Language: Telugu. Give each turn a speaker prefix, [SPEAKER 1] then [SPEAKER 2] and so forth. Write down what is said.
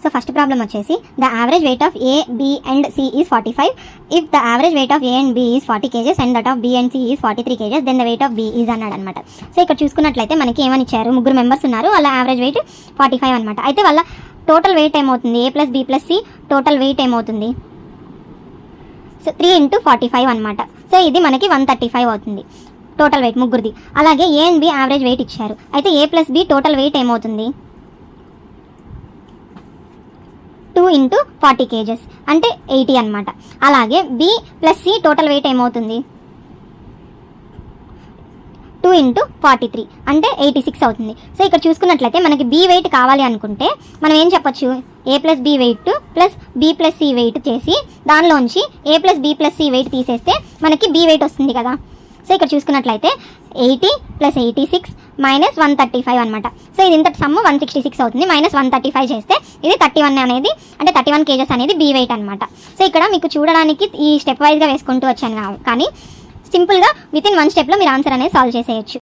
[SPEAKER 1] సో ఫస్ట్ ప్రాబ్లం వచ్చేసి the average weight of A B and C is 45. If the average weight of A and B is 40 kgs and that of B and C is 43 kgs then the weight of B is అన్నాడు అనమాట. సో ఇక్కడ చూసుకున్నట్లయితే మనకి ఏమని ఇచ్చారు, ముగ్గురు మెంబర్స్ ఉన్నారు, వాళ్ళ యావరేజ్ వెయిట్ 45 అనమాట. అయితే వాళ్ళ టోటల్ వెయిట్ ఏమవుతుంది, A plus B plus C total weight ఏమవుతుంది, సో 3 × 45 అనమాట. సో ఇది మనకి 135 అవుతుంది టోటల్ వెయిట్ ముగ్గురిది. అలాగే A and B average weight ఇచ్చారు. అయితే A plus B total weight ఏమవుతుంది, 2 × 40 kgs అంటే 80 అనమాట. అలాగే B plus C total weight ఏమవుతుంది, 2 × 43 అంటే 86 అవుతుంది. సో ఇక్కడ చూసుకున్నట్లయితే మనకి బి వెయిట్ కావాలి అనుకుంటే మనం ఏం చెప్పొచ్చు, A plus B weight plus B plus C weight చేసి దానిలోంచి A plus B plus C weight తీసేస్తే మనకి బి వెయిట్ వస్తుంది కదా. సో ఇక్కడ చూసుకున్నట్లయితే 80 + 86 - 135 అనమాట. సో ఇది ఇంతటి సమ్ము 166 అవుతుంది. -135 చేస్తే ఇది 31 అనేది, అంటే 31 kgs అనేది బి వెయిట్ అనమాట. సో ఇక్కడ మీకు చూడడానికి ఈ స్టెప్ వైజ్గా వేసుకుంటూ వచ్చాను, కానీ సింపుల్గా విత్ ఇన్ 1 స్టెప్లో మీరు ఆన్సర్ అనేది సాల్వ్ చేసేయచ్చు.